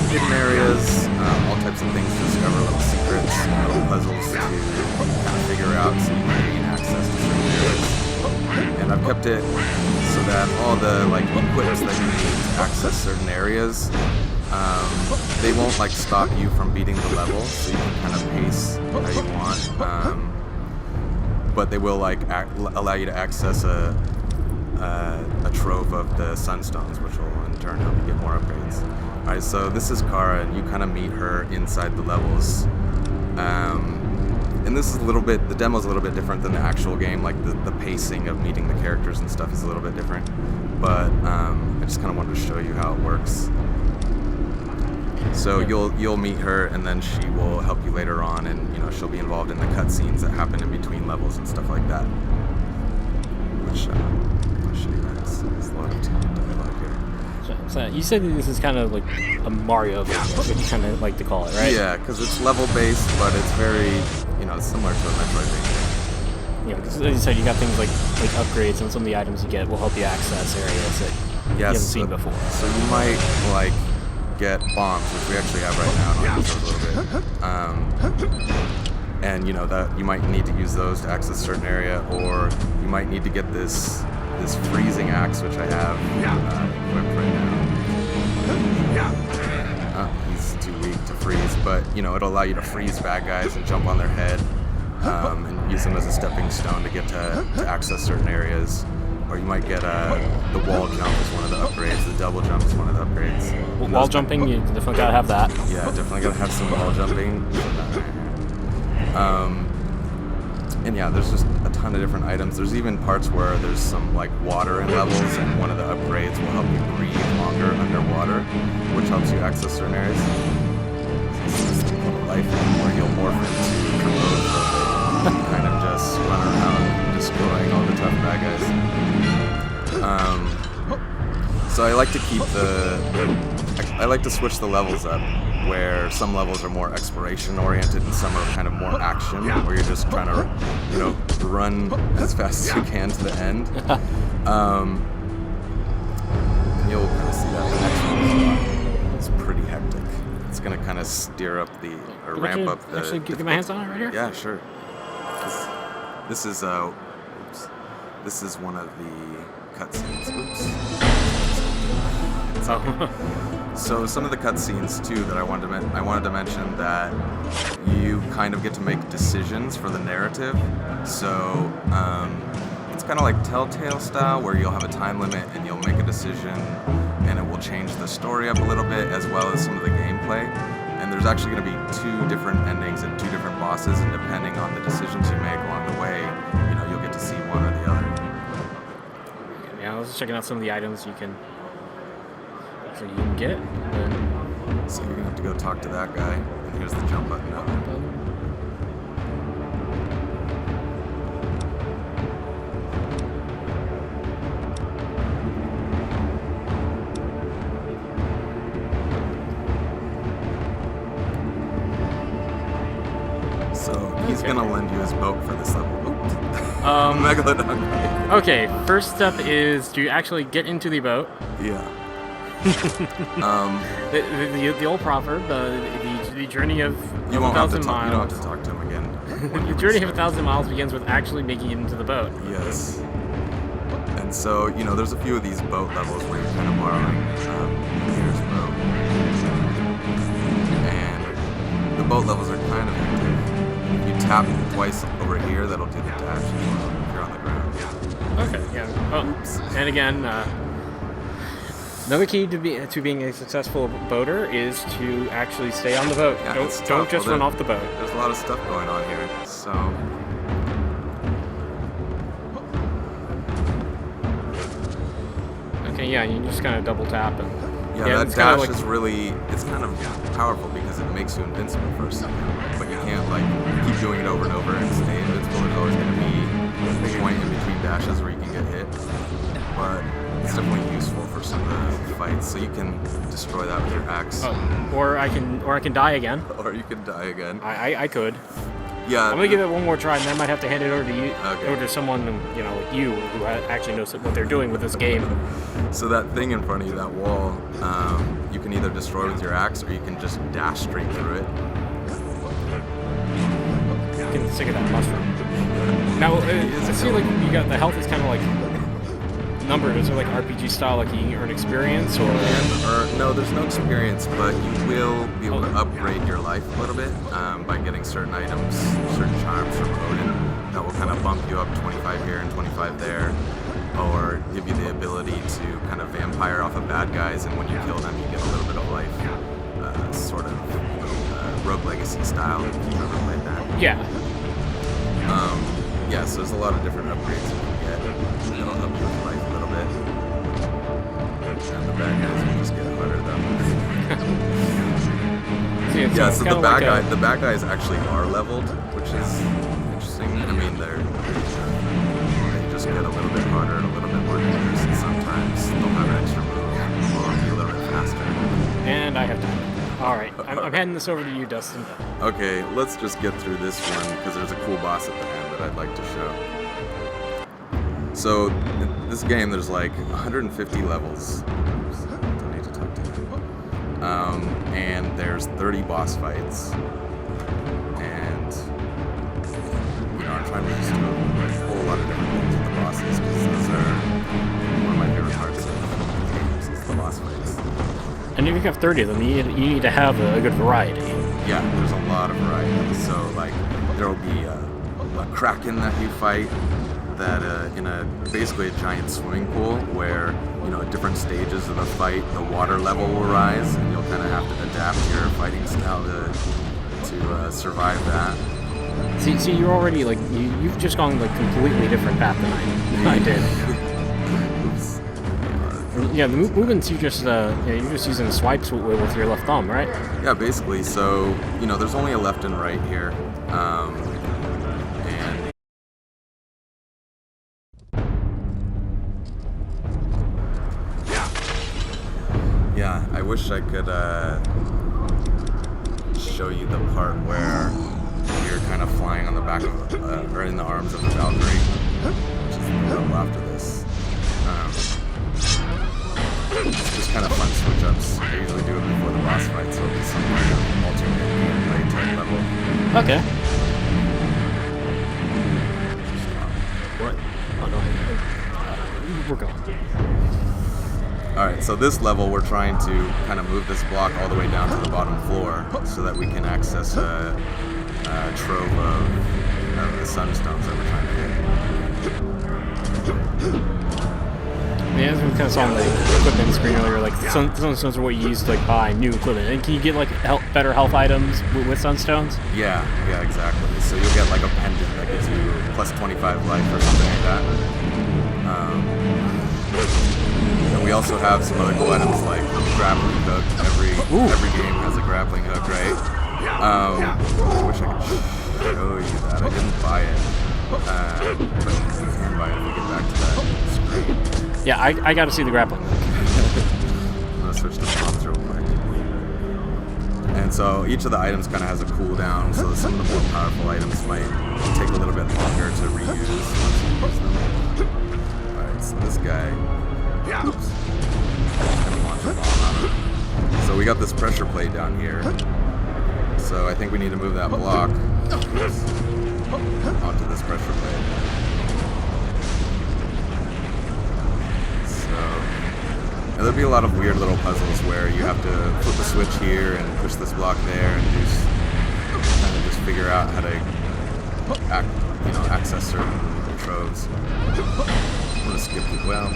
hidden areas, all types of things to discover, little secrets, little puzzles to kind of figure out so you can gain access to certain areas. And I've kept it so that all the equips that you need to access certain areas, they won't stop you from beating the level, so you can kind of pace how you want. But they will allow you to access a trove of the sunstones, which will in turn help you get more upgrades. Alright, so this is Kara, and you kind of meet her inside the levels. And this is the demo's a little bit different than the actual game, the pacing of meeting the characters and stuff is a little bit different. But I just kind of wanted to show you how it works. So you'll meet her, and then she will help you later on, and she'll be involved in the cutscenes that happen in between levels and stuff like that. Which I'll show you guys. There's a lot of dialogue here. So you said that this is kind of like a Mario game, that's what you kind of like to call it, right? Yeah, because it's level-based, but it's very, it's similar to a Metroid game. As you said, you got things like upgrades, and some of the items you get will help you access areas that you haven't seen before. So you might, get bombs, which we actually have right now, and I'll use those a little bit. And, that you might need to use those to access a certain area, or you might need to get this freezing axe, which I have equipped right now. He's too weak to freeze, but it'll allow you to freeze bad guys and jump on their head, and use them as a stepping stone to get to access certain areas. Or you might get the wall jump is one of the upgrades. The double jump is one of the upgrades. Wall jumping, you definitely gotta have that. Yeah, definitely gotta have some wall jumping. And yeah, there's just a ton of different items. There's even parts where there's some water in levels, and one of the upgrades will help you breathe longer underwater, which helps you access certain areas. So it's just a little life where you'll morph into commode for a bit. You kind of just run around destroying all the tough bad guys. So I like to keep I like to switch the levels up, where some levels are more exploration oriented and some are kind of more action, where you're just trying to, run as fast as you can to the end. And you'll kind of see that the next one is pretty hectic. It's going to kind of steer up ramp up the... Actually, get my hands on it right here? Yeah, sure. This is one of the cutscenes. Oops. So some of the cutscenes too that I wanted to mention that you kind of get to make decisions for the narrative. So it's kind of like Telltale style, where you'll have a time limit and you'll make a decision, and it will change the story up a little bit as well as some of the gameplay. And there's actually going to be 2 different endings and 2 different bosses, and depending on the decisions you make along the way, you'll get to see one or the other. Yeah, I was checking out some of the items you can get. So you're gonna have to go talk to that guy, and here's the jump button now. So he's gonna lend you his boat for this level. Oops. Megalodon. Okay, first step is to actually get into the boat. Yeah. The old proverb, the journey of you won't 1,000 have to miles. You don't have to talk to him again. The journey of 1,000 miles begins with actually making it into the boat. Yes. And so, there's a few of these boat levels where you're kind of borrowing Peter's boat. And the boat levels are kind of hectic. If you tap twice over here, that'll do the dash if you're on the ground. Okay, yeah. Oh, and again, another key to being a successful boater is to actually stay on the boat. Yeah, don't just run off the boat. There's a lot of stuff going on here, so... Okay, yeah, you just kind of double tap and... Yeah, that dash is really... It's kind of powerful because it makes you invincible for a second. But you can't, keep doing it over and over and stay invincible. There's always going to be a point in between dashes where you can get hit. But... it's definitely useful for some of the fights, so you can destroy that with your axe. Oh, or I can die again. Or you can die again. I could. Yeah. I'm gonna give it one more try, and then I might have to hand it over to you, okay. over to someone like you, who actually knows what they're doing with this game. So that thing in front of you, that wall, you can either destroy with your axe, or you can just dash straight through it. You can stick at that mushroom. Now, I see you got the health is kind of numbered. Is it RPG style, you earn experience, or no, there's no experience, but you will be able to upgrade your life a little bit by getting certain items, certain charms from Odin that will kind of bump you up 25 here and 25 there, or give you the ability to kind of vampire off of bad guys, and when you kill them you get a little bit of life, sort of Rogue Legacy style, if you've ever played that. Yeah. Yeah, so there's a lot of different upgrades you can get that'll help you with life a little bit. And the bad guys will just get harder though. Yeah, so the bad guys actually are leveled, which is interesting. I mean, they just get a little bit harder and a little bit more dangerous, and sometimes they'll have an extra move, or And I have time. All right, I'm handing this over to you, Dustin. Okay, let's just get through this one because there's a cool boss at the end that I'd like to show. So, this game, there's like 150 levels. Oops, don't need to talk to you. And there's 30 boss fights. And, you know, I'm trying to just do a whole lot of different things with the bosses because those are one of my favorite parts of games, is the boss fights. And if you have 30 of them, you need to have a good variety. Yeah, there's a lot of variety. So, like, there will be a kraken that you fight that in basically a giant swimming pool where, you know, at different stages of the fight, the water level will rise, and you'll kind of have to adapt your fighting style to survive that. See, you're already like you've just gone like completely different path than I did. Oops. Yeah, the movements you're just using swipes with your left thumb, right? Yeah, basically. So, you know, there's only a left and right here, and yeah, I wish I could show you the part where you're kind of flying on the back of, or in the arms of the Valkyrie, which is the level after this. It's just kind of fun switch-ups. I usually do it before the boss fight, so it'll be some kind of alternate gameplay type level. Okay. What? Oh, no. We're going. Alright, so this level we're trying to kind of move this block all the way down to the bottom floor so that we can access a trove of the sunstones that we're trying to hit. Yeah, as we kind of saw on the equipment screen earlier, like sunstones are what you use to like buy new equipment. And can you get like better health items with sunstones? Yeah, exactly. So you'll get like a pendant that gives you plus 25 life or something like that. And we also have some other cool items like grappling hook. Every game has a grappling hook, right? I wish I could show you that. I didn't buy it, but we can buy it if we get back to that screen. Yeah, I got to see the grappling hook. I'm gonna switch to bombs real quick. And so each of the items kind of has a cooldown, so some of the more powerful items might take a little bit longer to reuse once you use them. Alright, so this guy. Oops. Gonna launch a bomb on him. So we got this pressure plate down here. So I think we need to move that block onto this pressure plate. So and there'll be a lot of weird little puzzles where you have to flip a switch here and push this block there and kind of just figure out how to access certain troves. I'm gonna skip it. Well,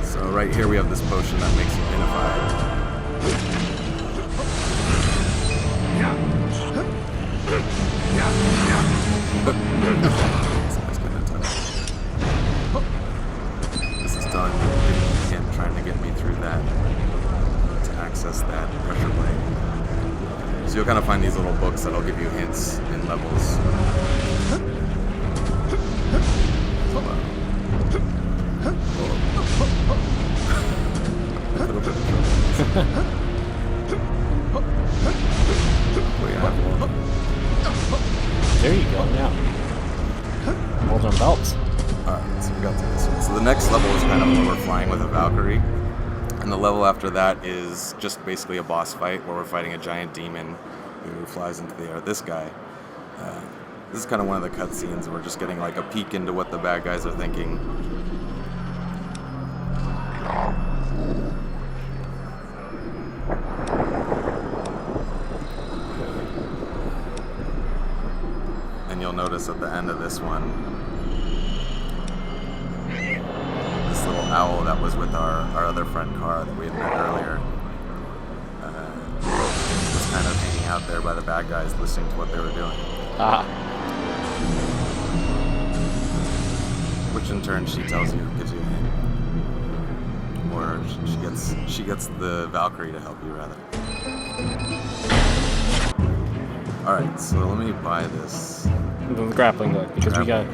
so right here we have this potion that makes you unified. This is done again, trying to get me through that to access that pressure plate. So you'll kind of find these little books that'll give you hints in levels. There you go, now. Hold on belts. Alright, so we got to this one. So the next level is kind of where we're flying with a Valkyrie. And the level after that is just basically a boss fight where we're fighting a giant demon who flies into the air. This guy. This is kind of one of the cutscenes. We're just getting like a peek into what the bad guys are thinking. And you'll notice at the end of this one, this little owl that was with our other friend Car that we had met earlier was kind of hanging out there by the bad guys listening to what they were doing. Which in turn she tells you, gives you a hint. Or she gets the Valkyrie to help you rather. Alright, so let me buy this. The grappling hook, because we got...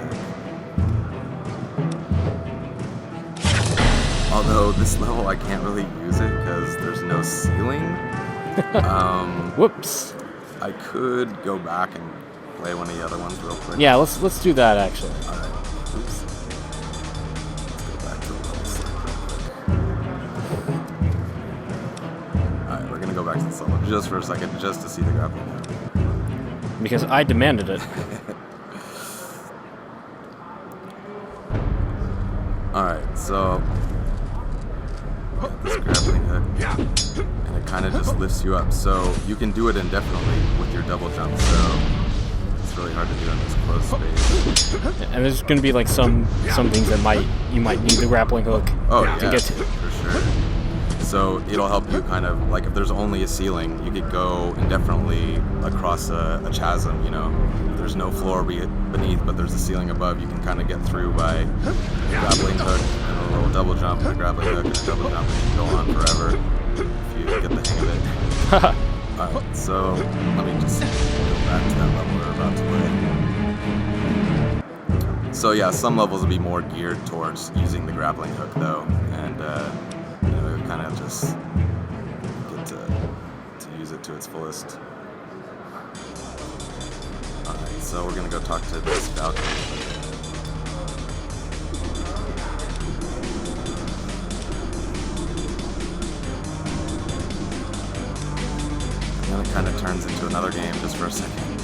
Although this level I can't really use it because there's no ceiling. Whoops. I could go back and play one of the other ones real quick. Yeah, let's do that actually. All right. Oops. Let's go back to the level select real quick. All right, we're gonna go back to this level just for a second, just to see the grappling hook. Because I demanded it. Alright, so this grappling hook, and it kind of just lifts you up. So you can do it indefinitely with your double jump, so it's really hard to do in this close space. And there's going to be like some things that you might need the grappling hook to get to. For sure. So it'll help you kind of, like if there's only a ceiling, you could go indefinitely across a chasm, you know. There's no floor beneath, but there's a ceiling above. You can kind of get through by grappling hook and a little double jump, and a grappling hook and a double jump, and you can go on forever if you get the hang of it. Alright, so let me just go back to that level we're about to play. So yeah, some levels will be more geared towards using the grappling hook though, and you know, kind of just get to use it to its fullest. Alright, so we're gonna go talk to this Valkyrie. And then it kind of turns into another game just for a second.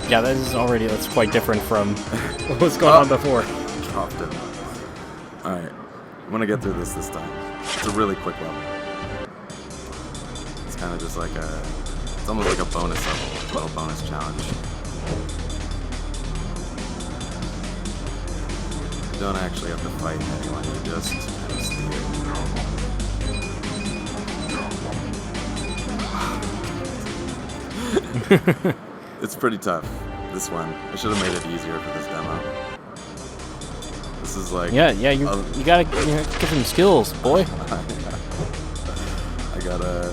Yeah, that's quite different from what was going on before. Dropped it. Alright, I'm gonna get through this time. It's a really quick level. It's kind of just like it's almost like a bonus level, a little bonus challenge. You don't actually have to fight anyone, you just kind of steal. It's pretty tough, this one. I should have made it easier for this demo. This is like... Yeah, you gotta get some skills, boy. I gotta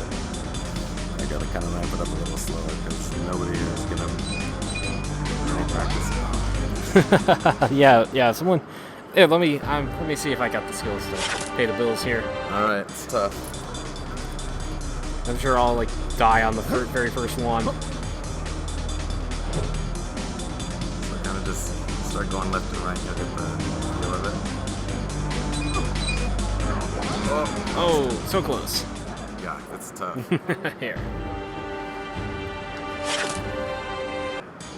kind of ramp it up a little slower because nobody here is gonna practice. yeah. Someone. Yeah, let me see if I got the skills to pay the bills here. All right, it's tough. I'm sure I'll like die on the very first one. So kind of just start going left and right. You'll get the feel of it. Oh, so close. Yeah, it's tough. Here.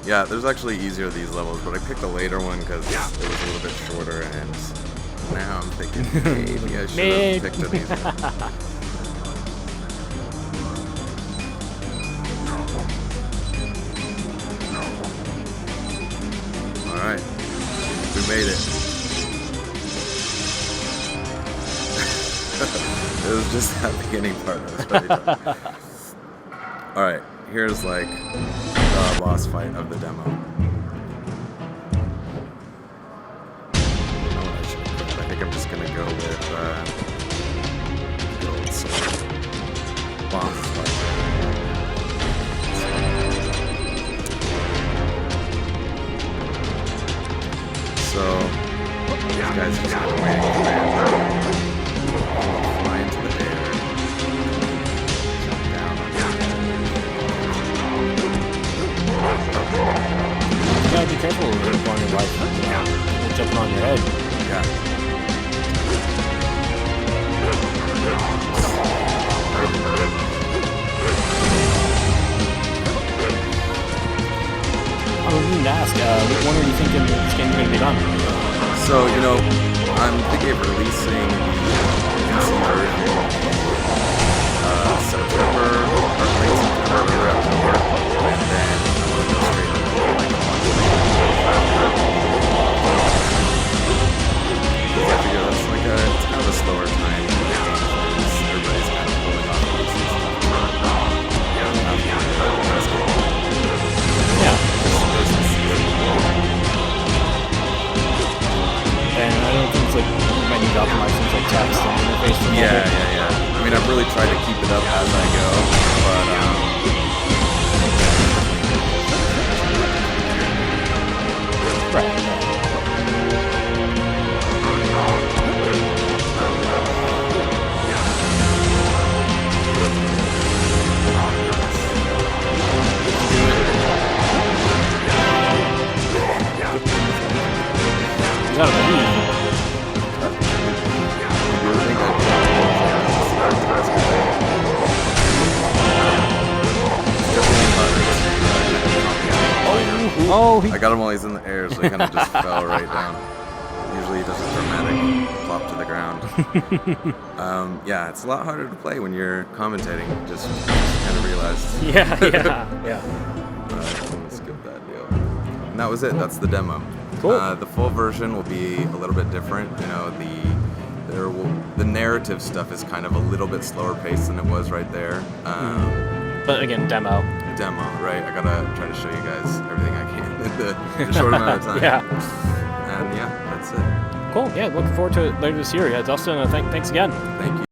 Yeah, there's actually easier these levels, but I picked a later one because it was a little bit shorter, and now I'm thinking maybe I should have picked an easier. Alright, we made it. It was just that beginning part that was very tough. Alright, here's like the boss fight of the demo. I know what I should have picked. I think I'm just gonna go with the old sword. Boss fight. So these guys just kind of waiting for me. Fly into the air. Jump down on You gotta be careful with it on your life. Jumping on your head. Yeah. I was going to ask, when are you thinking this game is going to be done? So, you know, I'm thinking of releasing the GDC version in September, or late September, early October, and then I'm going to go straight into like a month later. I figure that's like it's kind of a slower time in the game because everybody's kind of pulling off releasing stuff. Yeah. And I don't think it's like you might need to optimize things like text and interface. Yeah. I mean, I've really tried to keep it up as I go, but Oh, he... I got him while he's in the air, so he kind of just fell right down. Usually he does a dramatic plop to the ground. Yeah, it's a lot harder to play when you're commentating. Just kind of realized. Yeah. Let's skip that deal. And that was it. That's the demo. Cool. The full version will be a little bit different. You know, the narrative stuff is kind of a little bit slower paced than it was right there. But again, demo, right? I gotta try to show you guys everything I can in the short amount of time. Yeah. And yeah, that's it. Cool. Yeah, looking forward to it later this year. Yeah, Dustin, thanks again. Thank you.